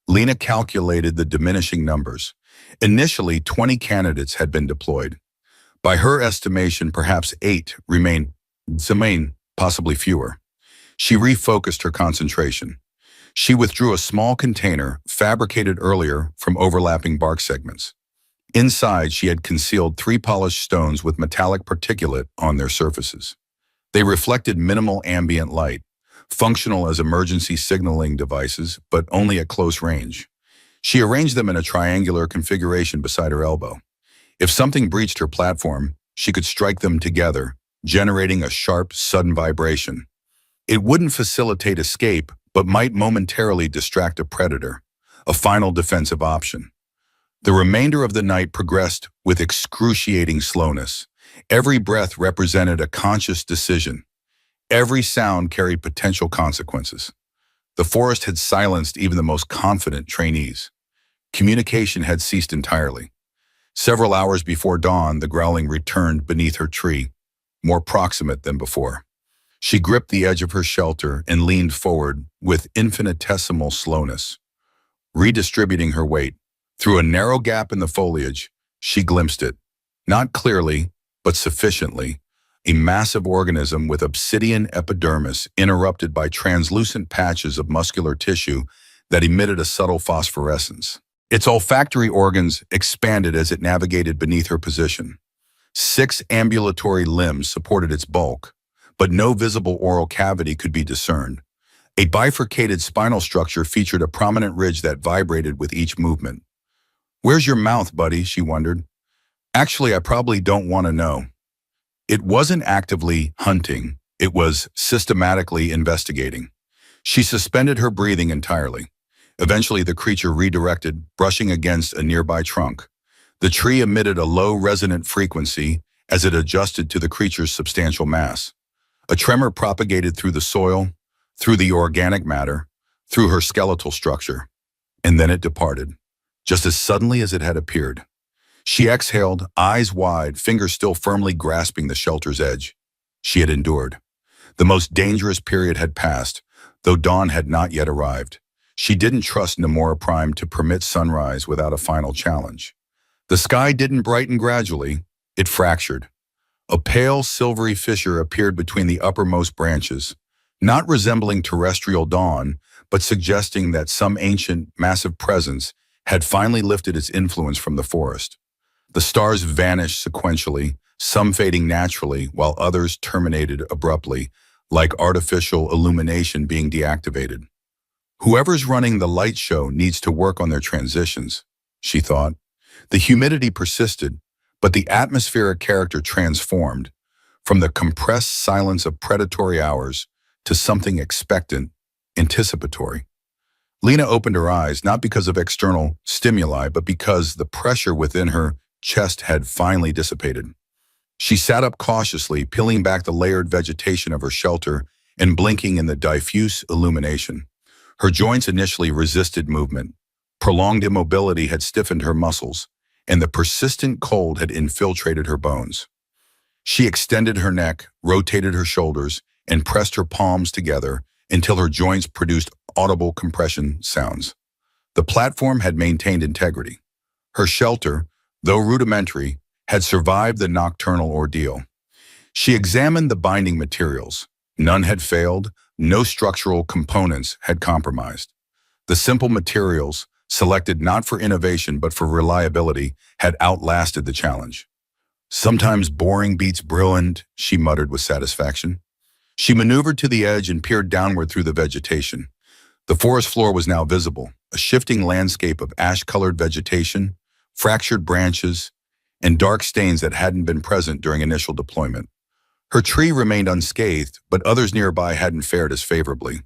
Lena calculated the diminishing numbers. Initially, 20 candidates had been deployed. By her estimation, perhaps 8 remained, possibly fewer. She refocused her concentration. She withdrew a small container, fabricated earlier from overlapping bark segments. Inside, she had concealed 3 polished stones with metallic particulate on their surfaces. They reflected minimal ambient light, functional as emergency signaling devices, but only at close range. She arranged them in a triangular configuration beside her elbow. If something breached her platform, she could strike them together, generating a sharp, sudden vibration. It wouldn't facilitate escape, but might momentarily distract a predator, a final defensive option. The remainder of the night progressed with excruciating slowness. Every breath represented a conscious decision. Every sound carried potential consequences. The forest had silenced even the most confident trainees. Communication had ceased entirely. Several hours before dawn, the growling returned beneath her tree, more proximate than before. She gripped the edge of her shelter and leaned forward with infinitesimal slowness. Redistributing her weight, through a narrow gap in the foliage, she glimpsed it. Not clearly, but sufficiently. A massive organism with obsidian epidermis interrupted by translucent patches of muscular tissue that emitted a subtle phosphorescence. Its olfactory organs expanded as it navigated beneath her position. 6 ambulatory limbs supported its bulk, but no visible oral cavity could be discerned. A bifurcated spinal structure featured a prominent ridge that vibrated with each movement. "Where's your mouth, buddy?" she wondered. "Actually, I probably don't want to know." It wasn't actively hunting, it was systematically investigating. She suspended her breathing entirely. Eventually, the creature redirected, brushing against a nearby trunk. The tree emitted a low resonant frequency as it adjusted to the creature's substantial mass. A tremor propagated through the soil, through the organic matter, through her skeletal structure. And then it departed, just as suddenly as it had appeared. She exhaled, eyes wide, fingers still firmly grasping the shelter's edge. She had endured. The most dangerous period had passed, though dawn had not yet arrived. She didn't trust Namora Prime to permit sunrise without a final challenge. The sky didn't brighten gradually, it fractured. A pale, silvery fissure appeared between the uppermost branches, not resembling terrestrial dawn, but suggesting that some ancient, massive presence had finally lifted its influence from the forest. The stars vanished sequentially, some fading naturally, while others terminated abruptly, like artificial illumination being deactivated. Whoever's running the light show needs to work on their transitions, she thought. The humidity persisted, but the atmospheric character transformed, from the compressed silence of predatory hours to something expectant, anticipatory. Lena opened her eyes, not because of external stimuli, but because the pressure within her chest had finally dissipated. She sat up cautiously, peeling back the layered vegetation of her shelter and blinking in the diffuse illumination. Her joints initially resisted movement. Prolonged immobility had stiffened her muscles, and the persistent cold had infiltrated her bones. She extended her neck, rotated her shoulders, and pressed her palms together until her joints produced audible compression sounds. The platform had maintained integrity. Her shelter, though rudimentary, had survived the nocturnal ordeal. She examined the binding materials. None had failed, no structural components had compromised. The simple materials, selected not for innovation but for reliability, had outlasted the challenge. "Sometimes boring beats brilliant," she muttered with satisfaction. She maneuvered to the edge and peered downward through the vegetation. The forest floor was now visible, a shifting landscape of ash-colored vegetation, fractured branches, and dark stains that hadn't been present during initial deployment. Her tree remained unscathed, but others nearby hadn't fared as favorably.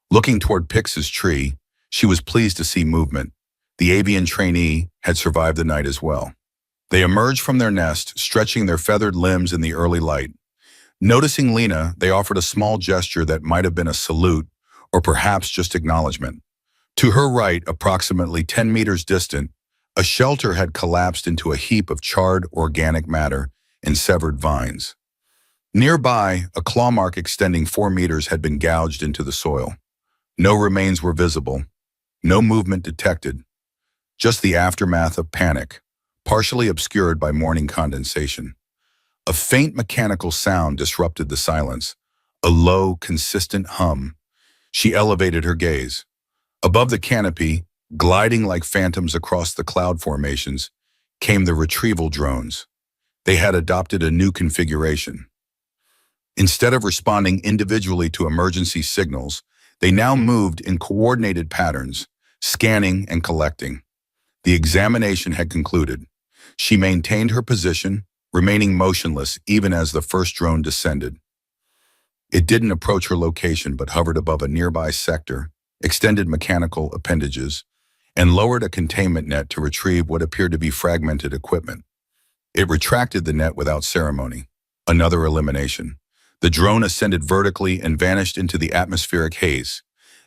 Looking toward Pix's tree, she was pleased to see movement. The avian trainee had survived the night as well. They emerged from their nest, stretching their feathered limbs in the early light. Noticing Lena, they offered a small gesture that might have been a salute, or perhaps just acknowledgement. To her right, approximately 10 meters distant, a shelter had collapsed into a heap of charred organic matter and severed vines. Nearby, a claw mark extending 4 meters had been gouged into the soil. No remains were visible, no movement detected, just the aftermath of panic, partially obscured by morning condensation. A faint mechanical sound disrupted the silence, a low, consistent hum. She elevated her gaze. Above the canopy, gliding like phantoms across the cloud formations, came the retrieval drones. They had adopted a new configuration. Instead of responding individually to emergency signals, they now moved in coordinated patterns, scanning and collecting. The examination had concluded. She maintained her position, remaining motionless even as the first drone descended. It didn't approach her location but hovered above a nearby sector, extended mechanical appendages, and lowered a containment net to retrieve what appeared to be fragmented equipment. It retracted the net without ceremony. Another elimination. The drone ascended vertically and vanished into the atmospheric haze.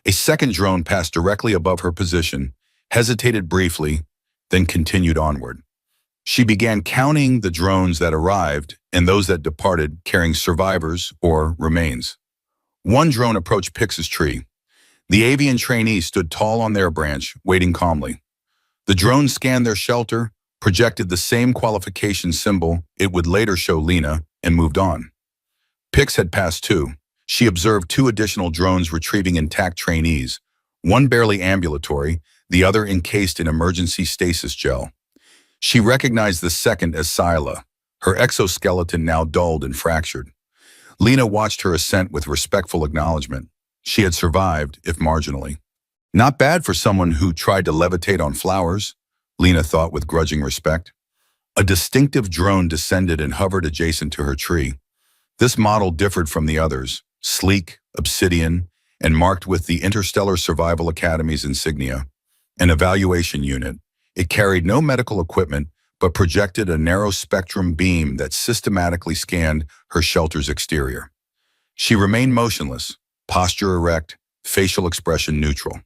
A second drone passed directly above her position, hesitated briefly, then continued onward. She began counting the drones that arrived and those that departed, carrying survivors or remains. One drone approached Pix's tree. The avian trainee stood tall on their branch, waiting calmly. The drone scanned their shelter, projected the same qualification symbol it would later show Lena, and moved on. Pix had passed too. She observed 2 additional drones retrieving intact trainees, one barely ambulatory, the other encased in emergency stasis gel. She recognized the second as Scylla, her exoskeleton now dulled and fractured. Lena watched her ascent with respectful acknowledgement. She had survived, if marginally. Not bad for someone who tried to levitate on flowers, Lena thought with grudging respect. A distinctive drone descended and hovered adjacent to her tree. This model differed from the others, sleek, obsidian, and marked with the Interstellar Survival Academy's insignia. An evaluation unit. It carried no medical equipment, but projected a narrow-spectrum beam that systematically scanned her shelter's exterior. She remained motionless, posture erect, facial expression neutral.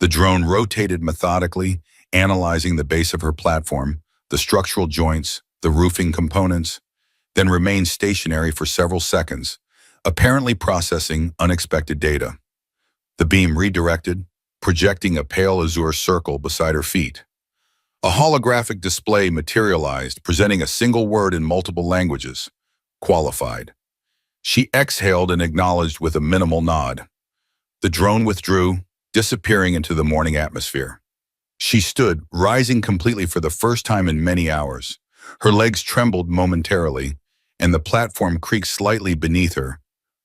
The drone rotated methodically, analyzing the base of her platform, the structural joints, the roofing components, then remained stationary for several seconds, apparently processing unexpected data. The beam redirected, projecting a pale azure circle beside her feet. A holographic display materialized, presenting a single word in multiple languages: qualified. She exhaled and acknowledged with a minimal nod. The drone withdrew, disappearing into the morning atmosphere. She stood, rising completely for the first time in many hours. Her legs trembled momentarily, and the platform creaked slightly beneath her,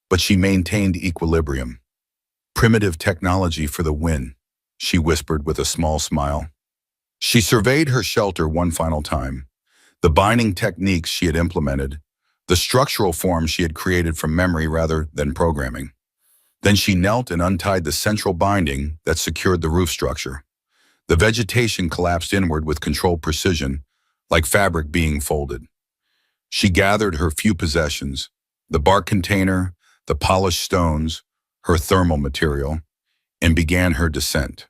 but she maintained equilibrium. Primitive technology for the win, she whispered with a small smile. She surveyed her shelter one final time. The binding techniques she had implemented, the structural forms she had created from memory rather than programming. Then she knelt and untied the central binding that secured the roof structure. The vegetation collapsed inward with controlled precision, like fabric being folded. She gathered her few possessions, the bark container, the polished stones, her thermal material, and began her descent.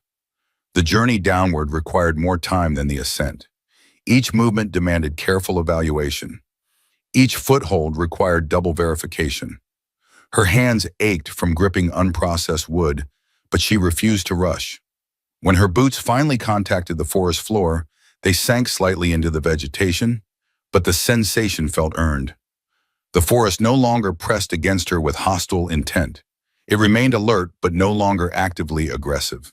The journey downward required more time than the ascent. Each movement demanded careful evaluation. Each foothold required double verification. Her hands ached from gripping unprocessed wood, but she refused to rush. When her boots finally contacted the forest floor, they sank slightly into the vegetation, but the sensation felt earned. The forest no longer pressed against her with hostile intent. It remained alert, but no longer actively aggressive.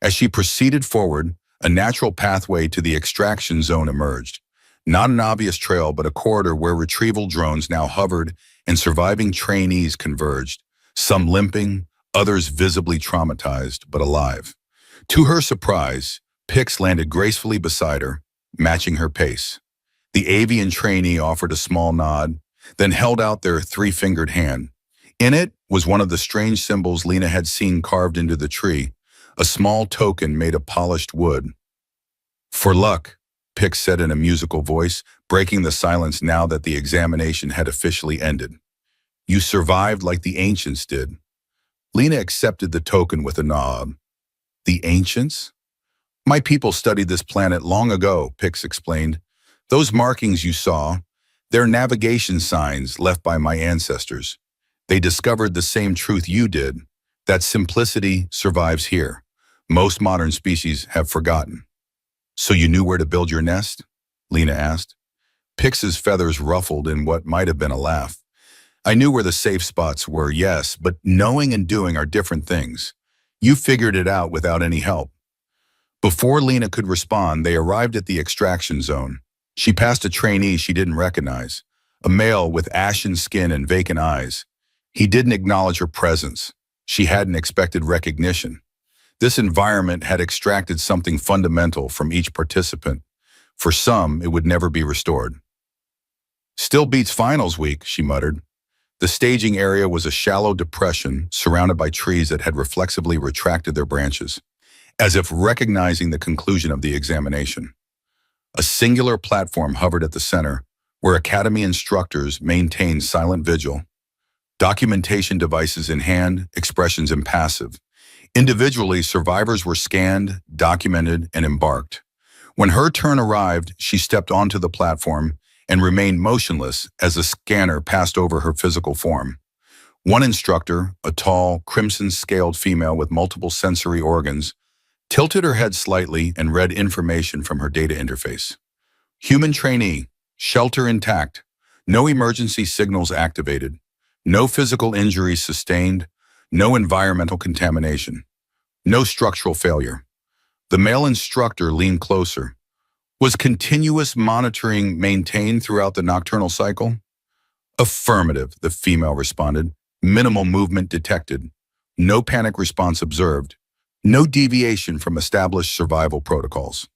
As she proceeded forward, a natural pathway to the extraction zone emerged. Not an obvious trail, but a corridor where retrieval drones now hovered and surviving trainees converged, some limping, others visibly traumatized, but alive. To her surprise, Pix landed gracefully beside her, matching her pace. The avian trainee offered a small nod, then held out their three-fingered hand. In it was one of the strange symbols Lena had seen carved into the tree, a small token made of polished wood. "For luck," Pix said in a musical voice, breaking the silence now that the examination had officially ended. "You survived like the ancients did." Lena accepted the token with a nod. "The ancients? My people studied this planet long ago," Pix explained. "Those markings you saw, they're navigation signs left by my ancestors. They discovered the same truth you did, that simplicity survives here. Most modern species have forgotten." "So you knew where to build your nest?" Lena asked. Pix's feathers ruffled in what might have been a laugh. "I knew where the safe spots were, yes, but knowing and doing are different things. You figured it out without any help." Before Lena could respond, they arrived at the extraction zone. She passed a trainee she didn't recognize, a male with ashen skin and vacant eyes. He didn't acknowledge her presence. She hadn't expected recognition. This environment had extracted something fundamental from each participant. For some, it would never be restored. "Still beats finals week," she muttered. The staging area was a shallow depression surrounded by trees that had reflexively retracted their branches, as if recognizing the conclusion of the examination. A singular platform hovered at the center, where academy instructors maintained silent vigil. Documentation devices in hand, expressions impassive. Individually, survivors were scanned, documented, and embarked. When her turn arrived, she stepped onto the platform and remained motionless as the scanner passed over her physical form. One instructor, a tall, crimson-scaled female with multiple sensory organs, tilted her head slightly and read information from her data interface. "Human trainee, shelter intact, no emergency signals activated, no physical injuries sustained, no environmental contamination, no structural failure." The male instructor leaned closer. "Was continuous monitoring maintained throughout the nocturnal cycle?" Affirmative, the female responded. Minimal movement detected. No panic response observed. No deviation from established survival protocols.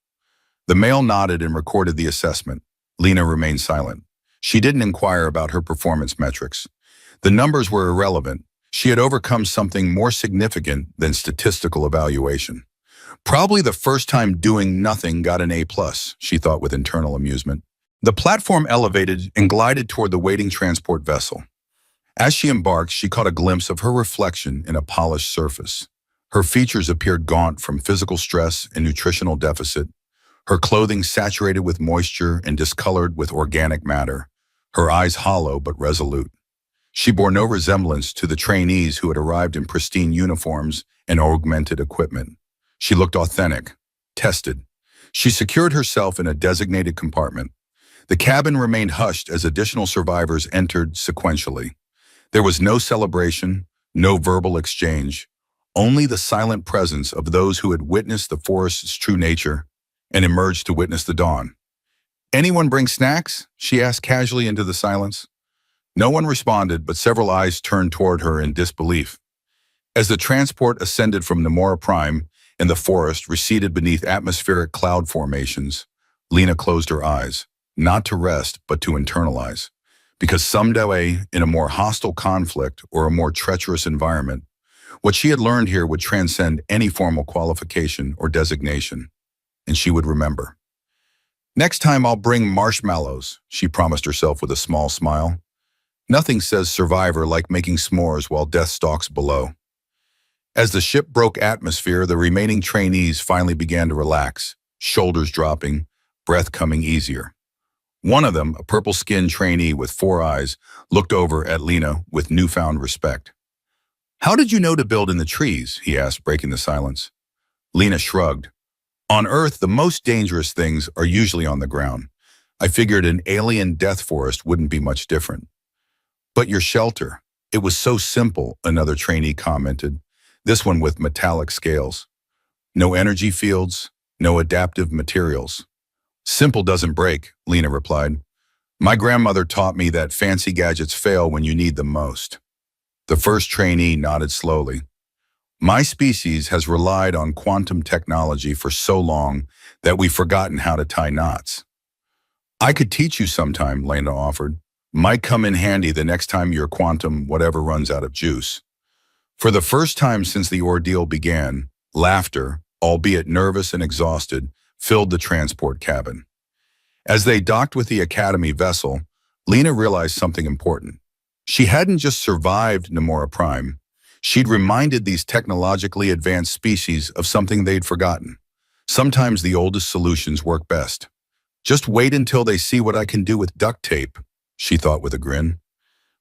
The male nodded and recorded the assessment. Lena remained silent. She didn't inquire about her performance metrics. The numbers were irrelevant. She had overcome something more significant than statistical evaluation. Probably the first time doing nothing got an A+, she thought with internal amusement. The platform elevated and glided toward the waiting transport vessel. As she embarked, she caught a glimpse of her reflection in a polished surface. Her features appeared gaunt from physical stress and nutritional deficit, her clothing saturated with moisture and discolored with organic matter, her eyes hollow but resolute. She bore no resemblance to the trainees who had arrived in pristine uniforms and augmented equipment. She looked authentic, tested. She secured herself in a designated compartment. The cabin remained hushed as additional survivors entered sequentially. There was no celebration, no verbal exchange, only the silent presence of those who had witnessed the forest's true nature and emerged to witness the dawn. "Anyone bring snacks?" she asked casually into the silence. No one responded, but several eyes turned toward her in disbelief. As the transport ascended from Namora Prime and the forest receded beneath atmospheric cloud formations, Lena closed her eyes, not to rest, but to internalize. Because someday, in a more hostile conflict or a more treacherous environment, what she had learned here would transcend any formal qualification or designation, and she would remember. "Next time I'll bring marshmallows," she promised herself with a small smile. Nothing says survivor like making s'mores while death stalks below. As the ship broke atmosphere, the remaining trainees finally began to relax, shoulders dropping, breath coming easier. One of them, a purple-skinned trainee with 4 eyes, looked over at Lena with newfound respect. "How did you know to build in the trees?" he asked, breaking the silence. Lena shrugged. "On Earth, the most dangerous things are usually on the ground. I figured an alien death forest wouldn't be much different." "But your shelter, it was so simple," another trainee commented, this one with metallic scales. "No energy fields, no adaptive materials." "Simple doesn't break," Lena replied. "My grandmother taught me that fancy gadgets fail when you need them most." The first trainee nodded slowly. "My species has relied on quantum technology for so long that we've forgotten how to tie knots." "I could teach you sometime," Lena offered. "Might come in handy the next time your quantum whatever runs out of juice." For the first time since the ordeal began, laughter, albeit nervous and exhausted, filled the transport cabin. As they docked with the Academy vessel, Lena realized something important. She hadn't just survived Namora Prime. She'd reminded these technologically advanced species of something they'd forgotten. Sometimes the oldest solutions work best. "Just wait until they see what I can do with duct tape," she thought with a grin.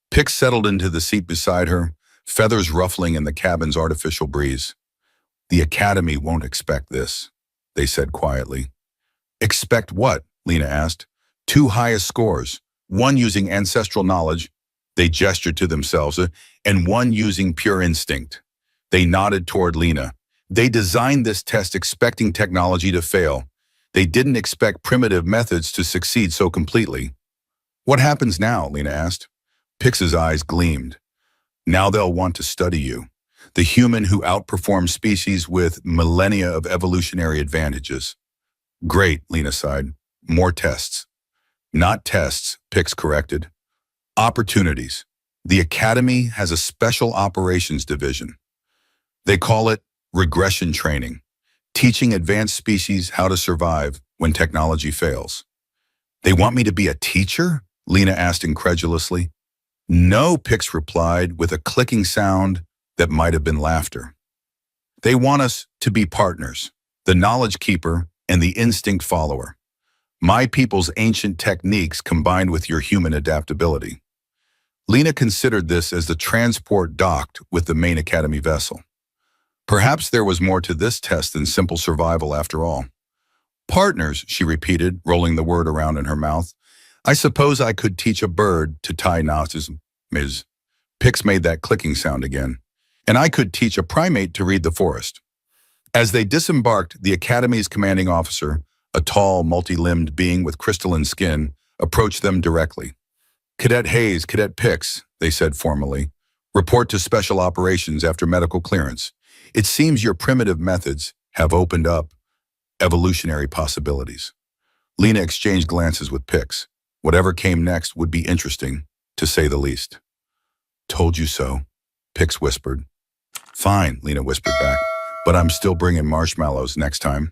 Pix settled into the seat beside her, feathers ruffling in the cabin's artificial breeze. "The Academy won't expect this," they said quietly. "Expect what?" Lena asked. "2 highest scores, one using ancestral knowledge," they gestured to themselves, "and one using pure instinct." They nodded toward Lena. They designed this test expecting technology to fail. They didn't expect primitive methods to succeed so completely. "What happens now?" Lena asked. Pix's eyes gleamed. "Now they'll want to study you. The human who outperforms species with millennia of evolutionary advantages." "Great," Lena sighed. "More tests." "Not tests," Pix corrected. "Opportunities. The Academy has a special operations division. They call it regression training, teaching advanced species how to survive when technology fails." "They want me to be a teacher?" Lena asked incredulously. "No," Pix replied with a clicking sound that might have been laughter. "They want us to be partners, the knowledge keeper and the instinct follower. My people's ancient techniques combined with your human adaptability." Lena considered this as the transport docked with the main Academy vessel. Perhaps there was more to this test than simple survival after all. "Partners," she repeated, rolling the word around in her mouth. "I suppose I could teach a bird to tie knots, Ms. Pix made that clicking sound again. "And I could teach a primate to read the forest." As they disembarked, the Academy's commanding officer, a tall, multi-limbed being with crystalline skin, approached them directly. Cadet Hayes, Cadet Pix, they said formally. Report to Special Operations after medical clearance. It seems your primitive methods have opened up evolutionary possibilities. Lena exchanged glances with Pix. Whatever came next would be interesting, to say the least. Told you so, Pix whispered. Fine, Lena whispered back, but I'm still bringing marshmallows next time.